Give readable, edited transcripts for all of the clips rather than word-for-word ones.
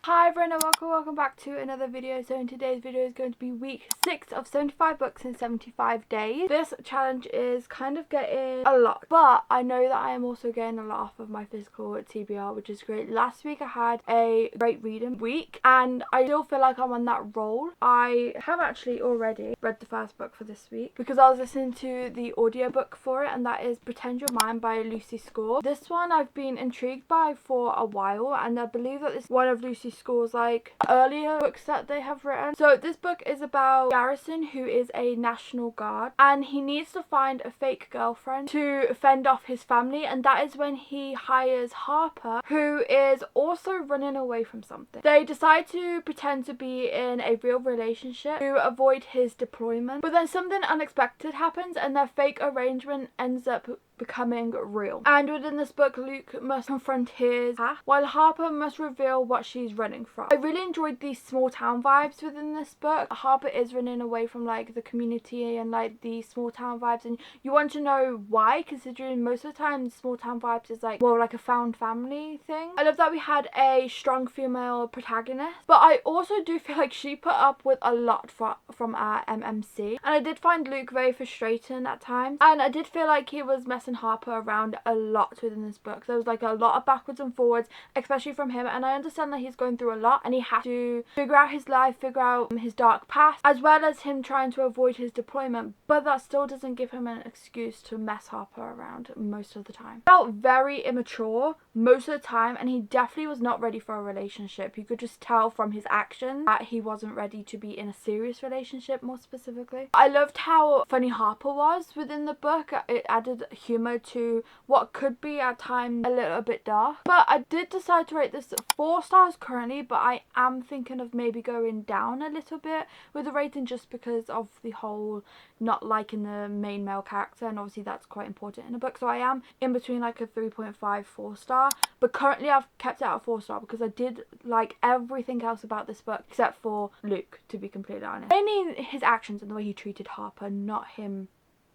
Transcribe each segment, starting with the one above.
Hi everyone and welcome back to another video. So in today's video is going to be week 6 of 75 books in 75 days. This challenge is kind of getting a lot, but I know that I am also getting a lot off of my physical TBR, which is great. Last week I had a great reading week and I still feel like I'm on that roll. I have actually already read the first book for this week because I was listening to the audiobook for it, and that is Pretend You're Mine by Lucy Score. This one I've been intrigued by for a while, and I believe that it's one of Lucy Score's like earlier books that they have written. So this book is about Garrison, who is a National Guard, and he needs to find a fake girlfriend to fend off his family, and that is when he hires Harper, who is also running away from something. They decide to pretend to be in a real relationship to avoid his deployment, but then something unexpected happens and their fake arrangement ends up becoming real. And within this book, Luke must confront his past while Harper must reveal what she's running from. I really enjoyed these small town vibes within this book. Harper is running away from like the community and like the small town vibes, and you want to know why, considering most of the time small town vibes is like more like a found family thing. I love that we had a strong female protagonist, but I also do feel like she put up with a lot from our MMC, and I did find Luke very frustrating at times, and I did feel like he was messing Harper around a lot within this book. There was like a lot of backwards and forwards, especially from him, and I understand that he's going through a lot and he has to figure out his life, figure out his dark past, as well as him trying to avoid his deployment, but that still doesn't give him an excuse to mess Harper around most of the time. He felt very immature most of the time, and he definitely was not ready for a relationship. You could just tell from his actions that he wasn't ready to be in a serious relationship, more specifically. I loved how funny Harper was within the book. It added humor to what could be at times a little bit dark. But I did decide to rate this 4 stars currently, but I am thinking of maybe going down a little bit with the rating just because of the whole not liking the main male character, and obviously that's quite important in a book. So I am in between like a 3.5 4 star, but currently I've kept it at a 4 star because I did like everything else about this book except for Luke, to be completely honest. Mainly his actions and the way he treated Harper, not him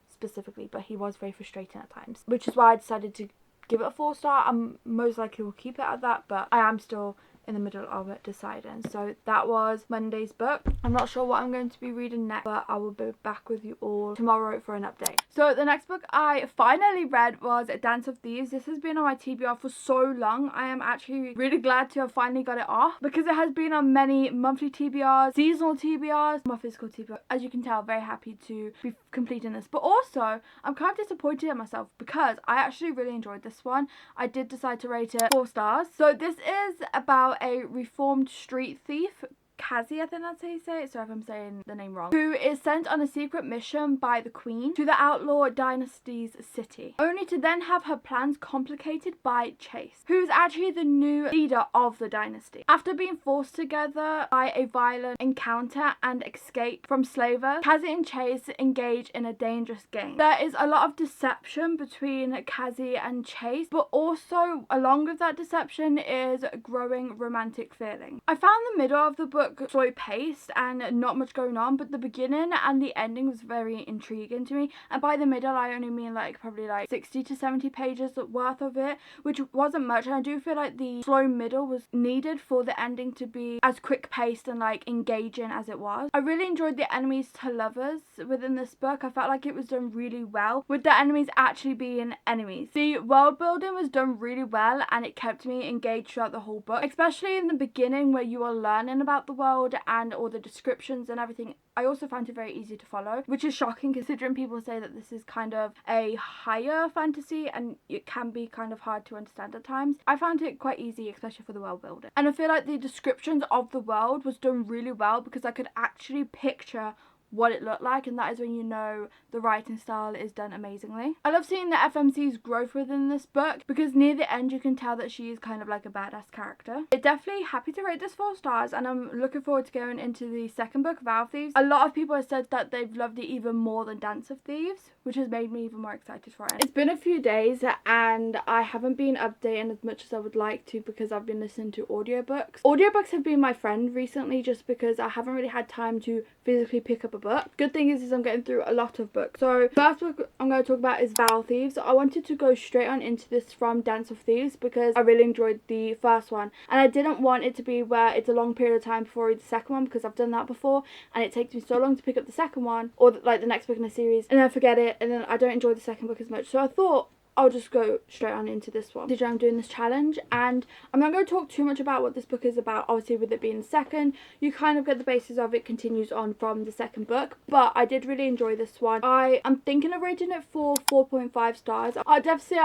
specifically, but he was very frustrating at times, which is why I decided to give it a 4 star. I'm most likely will keep it at that, but I am still in the middle of it deciding. So that was Monday's book. I'm not sure what I'm going to be reading next, but I will be back with you all tomorrow for an update. So the next book I finally read was Dance of Thieves. This has been on my TBR for so long. I am actually really glad to have finally got it off because it has been on many monthly TBRs, seasonal TBRs, my physical TBR. As you can tell, very happy to be completing this, but also I'm kind of disappointed in myself because I actually really enjoyed this one. I did decide to rate it 4 stars. So this is about a reformed street thief, Cassie, I think that's how you say it, sorry if I'm saying the name wrong, who is sent on a secret mission by the Queen to the outlaw dynasty's city, only to then have her plans complicated by Chase, who is actually the new leader of the dynasty. After being forced together by a violent encounter and escape from slavers, Cassie and Chase engage in a dangerous game. There is a lot of deception between Cassie and Chase, but also along with that deception is growing romantic feeling. I found the middle of the book slow paced and not much going on, but the beginning and the ending was very intriguing to me, and by the middle I only mean like probably like 60 to 70 pages worth of it, which wasn't much, and I do feel like the slow middle was needed for the ending to be as quick paced and like engaging as it was. I really enjoyed the enemies to lovers within this book. I felt like it was done really well with the enemies actually being enemies. The world building was done really well and it kept me engaged throughout the whole book, especially in the beginning where you are learning about the world and all the descriptions and everything. I also found it very easy to follow, which is shocking considering people say that this is kind of a higher fantasy and it can be kind of hard to understand at times. I found it quite easy, especially for the world building, and I feel like the descriptions of the world was done really well because I could actually picture what it looked like, and that is when you know the writing style is done amazingly. I love seeing the FMC's growth within this book because near the end you can tell that she is kind of like a badass character. I'm definitely happy to rate this 4 stars, and I'm looking forward to going into the second book, Vow of Thieves. A lot of people have said that they've loved it even more than Dance of Thieves, which has made me even more excited for it. It's been a few days and I haven't been updating as much as I would like to because I've been listening to audiobooks. Audiobooks have been my friend recently just because I haven't really had time to physically pick up a book. Good thing is I'm getting through a lot of books. So first book I'm going to talk about is Vow Thieves. I wanted to go straight on into this from Dance of Thieves because I really enjoyed the first one, and I didn't want it to be where it's a long period of time before I read the second one, because I've done that before and it takes me so long to pick up the second one or like the next book in the series, and then I forget it, and then I don't enjoy the second book as much. So I thought I'll just go straight on into this one. I'm doing this challenge, and I'm not going to talk too much about what this book is about. Obviously, with it being the second, you kind of get the basis of it, continues on from the second book, but I did really enjoy this one. I am thinking of rating it for 4.5 stars. I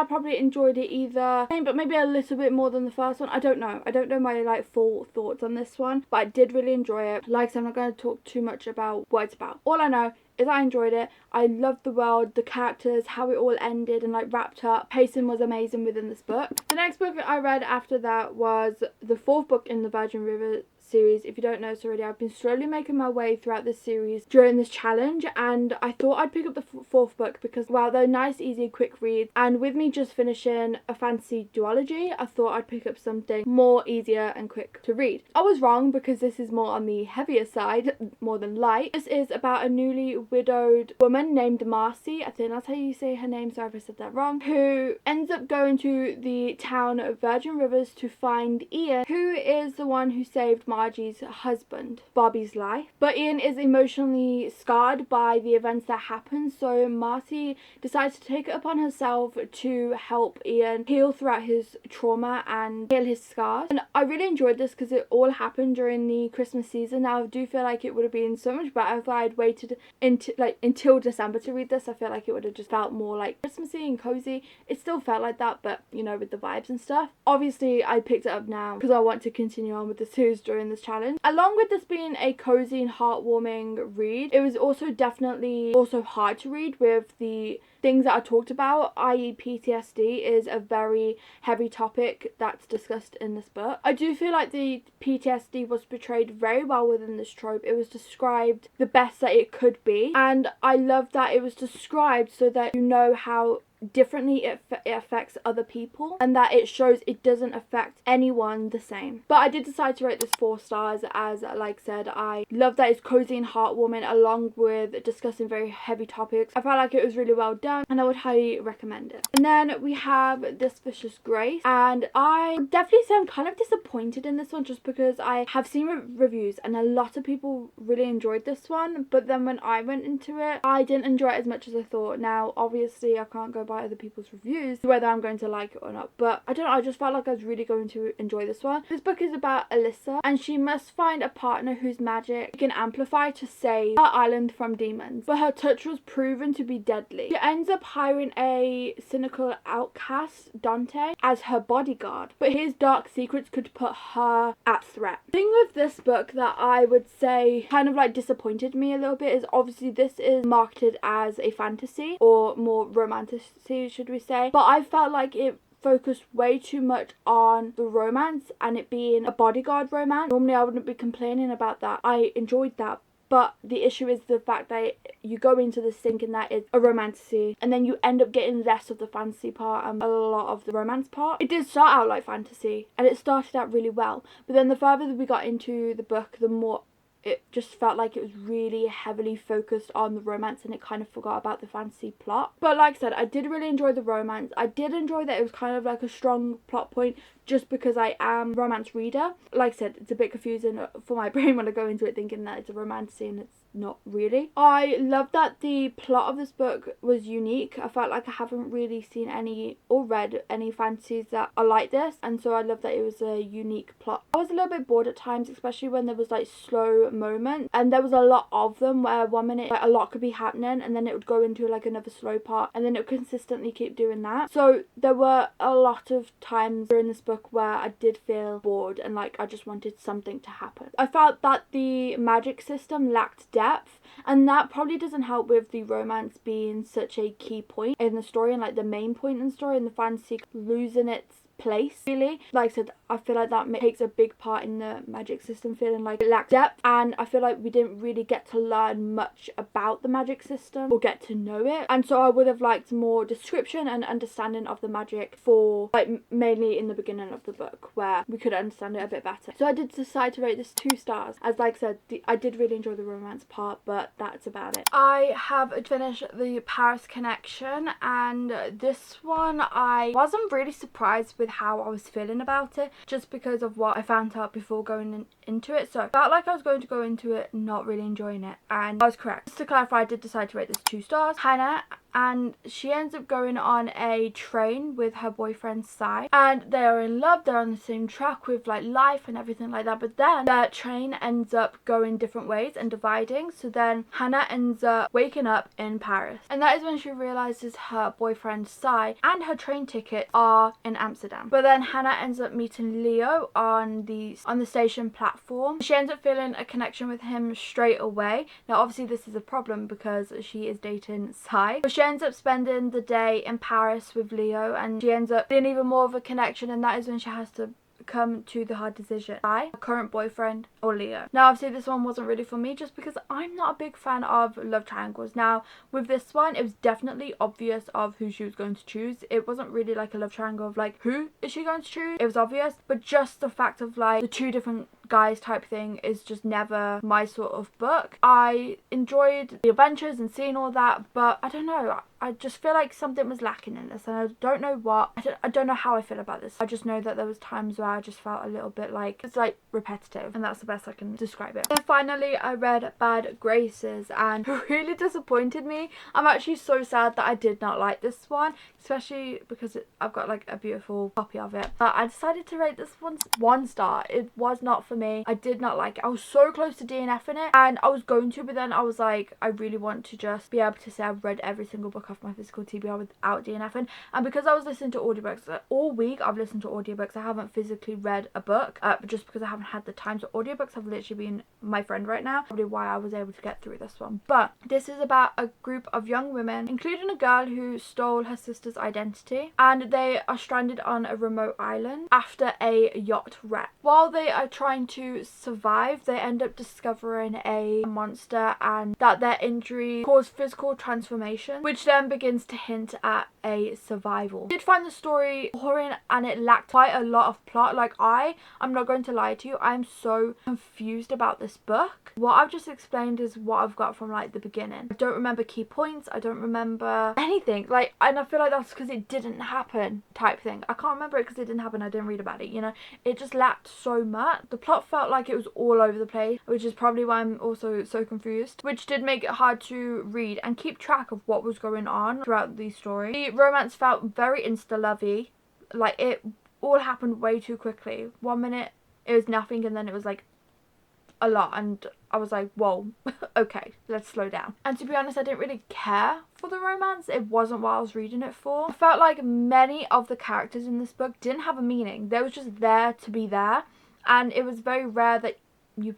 probably enjoyed it either, but maybe a little bit more than the first one. I don't know my like full thoughts on this one, but I did really enjoy it. Like I said, I'm not going to talk too much about what it's about. All I know is I enjoyed it. I loved the world, the characters, how it all ended and like wrapped up. Pacing was amazing within this book. The next book I read after that was the fourth book in the Virgin River series. If you don't know this already, I've been slowly making my way throughout this series during this challenge, and I thought I'd pick up the fourth book because, wow, they're nice, easy, quick reads, and with me just finishing a fantasy duology, I thought I'd pick up something more easier and quick to read. I was wrong, because this is more on the heavier side, more than light. This is about a newly widowed woman named Marcy, I think that's how you say her name, sorry if I said that wrong, who ends up going to the town of Virgin Rivers to find Ian, who is the one who saved Margie's husband, Bobby's life. But Ian is emotionally scarred by the events that happened, so Marcy decides to take it upon herself to help Ian heal throughout his trauma and heal his scars. And I really enjoyed this because it all happened during the Christmas season. Now I do feel like it would have been so much better if I had waited until December to read this. I feel like it would have just felt more like Christmassy and cozy. It still felt like that, but you know, with the vibes and stuff. Obviously I picked it up now because I want to continue on with the series during this challenge. Along with this being a cozy and heartwarming read, it was also definitely hard to read with the things that I talked about, i.e. PTSD is a very heavy topic that's discussed in this book. I do feel like the PTSD was portrayed very well within this trope. It was described the best that it could be, and I love that it was described so that you know how differently it affects other people, and that it shows it doesn't affect anyone the same. But I did decide to rate this 4 stars, as like said, I love that it's cozy and heartwarming along with discussing very heavy topics. I felt like it was really well done, and I would highly recommend it. And then we have This Vicious Grace, and I definitely say I'm kind of disappointed in this one, just because I have seen reviews and a lot of people really enjoyed this one, but then when I went into it, I didn't enjoy it as much as I thought. Now obviously I can't go by other people's reviews whether I'm going to like it or not, but I don't know, I just felt like I was really going to enjoy this one. This book is about Alyssa, and she must find a partner whose magic can amplify to save her island from demons, but her touch was proven to be deadly. She ends up hiring a cynical outcast, Dante, as her bodyguard, but his dark secrets could put her at threat. The thing with this book that I would say kind of like disappointed me a little bit is obviously this is marketed as a fantasy or more romantic, should we say, but I felt like it focused way too much on the romance and it being a bodyguard romance. Normally I wouldn't be complaining about that. I enjoyed that, but the issue is the fact that you go into this thinking that it's a romantasy, and then you end up getting less of the fantasy part and a lot of the romance part. It did start out like fantasy, and it started out really well, but then the further that we got into the book, the more it just felt like it was really heavily focused on the romance, and it kind of forgot about the fantasy plot. But like I said, I did really enjoy the romance. I did enjoy that it was kind of like a strong plot point, just because I am a romance reader. Like I said, it's a bit confusing for my brain when I go into it thinking that it's a romance and it's not really. I love that the plot of this book was unique. I felt like I haven't really seen any or read any fantasies that are like this, and so I love that it was a unique plot. I was a little bit bored at times, especially when there was like slow moments, and there was a lot of them where 1 minute like a lot could be happening and then it would go into like another slow part, and then it would consistently keep doing that. So there were a lot of times during this book where I did feel bored and like I just wanted something to happen. I felt that the magic system lacked depth, and that probably doesn't help with the romance being such a key point in the story and like the main point in the story, and the fantasy losing its place, really. Like I said, I feel like that takes a big part in the magic system, feeling like it lacks depth, and I feel like we didn't really get to learn much about the magic system or get to know it. And so I would have liked more description and understanding of the magic for like mainly in the beginning of the book, where we could understand it a bit better. So I did decide to rate this 2 stars. As like I said, I did really enjoy the romance part, but that's about it. I have finished the Paris Connection, and this one I wasn't really surprised with how I was feeling about it, just because of what I found out before going into it. So I felt like I was going to go into it not really enjoying it, and I was correct. Just to clarify, I did decide to rate this 2 stars. Hannah, and she ends up going on a train with her boyfriend Sai, and they are in love. They're on the same track with like life and everything like that, but then the train ends up going different ways and dividing. So then Hannah ends up waking up in Paris, and that is when she realizes her boyfriend Sai and her train ticket are in Amsterdam. But then Hannah ends up meeting Leo on the station platform. She ends up feeling a connection with him straight away. Now obviously this is a problem because she is dating Sai, but she ends up spending the day in Paris with Leo, and she ends up being even more of a connection, and that is when she has to come to the hard decision: Sai, her current boyfriend, or Leo. Now obviously this one wasn't really for me, just because I'm not a big fan of love triangles. Now with this one, it was definitely obvious of who she was going to choose. It wasn't really like a love triangle of like, who is she going to choose? It was obvious, but just the fact of like the 2 different guys type thing is just never my sort of book. I enjoyed the adventures and seeing all that, but I don't know, I just feel like something was lacking in this, and I don't know what. I don't know how I feel about this. I just know that there was times where I just felt a little bit like it's like repetitive, and that's the best I can describe it. Then finally I read Bad Graces, and it really disappointed me. I'm actually so sad that I did not like this one, especially because I've got like a beautiful copy of it. But I decided to rate this one 1 star. It was not for me. I did not like it. I was so close to DNFing it, and I was going to, but then I was like, I really want to just be able to say I've read every single book off my physical TBR without DNFing. And because I was listening to audiobooks, like, all week I've listened to audiobooks. I haven't physically read a book, just because I haven't had the time. So audiobooks have literally been my friend right now. Probably why I was able to get through this one. But this is about a group of young women, including a girl who stole her sister's identity, and they are stranded on a remote island after a yacht wreck. While they are trying to survive, they end up discovering a monster, and that their injury caused physical transformation, which then begins to hint at a survival. I did find the story boring, and it lacked quite a lot of plot. Like I'm not going to lie to you, I'm so confused about this book. What I've just explained is what I've got from like the beginning. I don't remember key points, I don't remember anything, like, and I feel like that's because it didn't happen type thing. I can't remember it because it didn't happen, I didn't read about it, you know. It just lacked so much. The plot felt like it was all over the place, which is probably why I'm also so confused, which did make it hard to read and keep track of what was going on throughout the story. The romance felt very insta-lovey, like it all happened way too quickly. 1 minute it was nothing, and then it was like a lot, and I was like, whoa, okay, let's slow down. And to be honest, I didn't really care for the romance. It wasn't what I was reading it for. I felt like many of the characters in this book didn't have a meaning. They were just there to be there, and it was very rare that you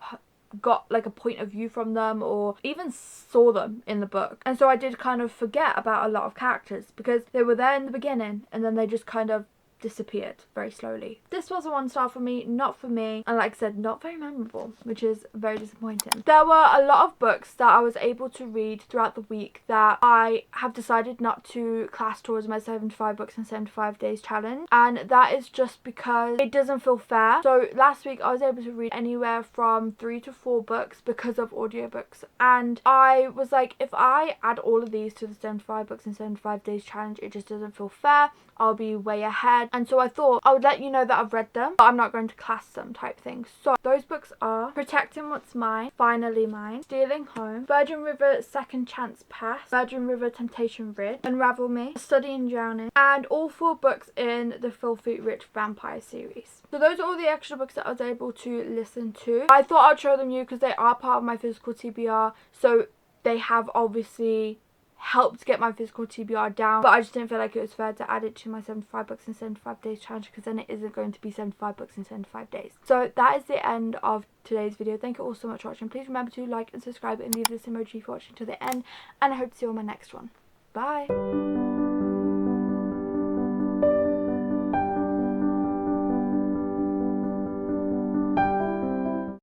got like a point of view from them or even saw them in the book. And so I did kind of forget about a lot of characters because they were there in the beginning and then they just kind of disappeared very slowly. This was a 1 star for me, not for me, and like I said, not very memorable, which is very disappointing. There were a lot of books that I was able to read throughout the week that I have decided not to class towards my 75 books in 75 days challenge, and that is just because it doesn't feel fair. So last week I was able to read anywhere from 3 to 4 books because of audiobooks, and I was like, if I add all of these to the 75 books in 75 days challenge, it just doesn't feel fair. I'll be way ahead, and so I thought I would let you know that I've read them, but I'm not going to class them type thing. So those books are Protecting What's Mine, Finally Mine, Stealing Home, Virgin River Second Chance Pass, Virgin River Temptation Rid, Unravel Me, Study in Drowning, and all 4 books in the Filthy Rich Vampire series. So those are all the extra books that I was able to listen to. I thought I'd show them you because they are part of my physical TBR, so they have obviously helped get my physical TBR down, but I just didn't feel like it was fair to add it to my 75 books in 75 days challenge, because then it isn't going to be 75 books in 75 days. So that is the end of today's video. Thank you all so much for watching. Please remember to like and subscribe and leave this emoji for watching to the end, and I hope to see you on my next one. Bye.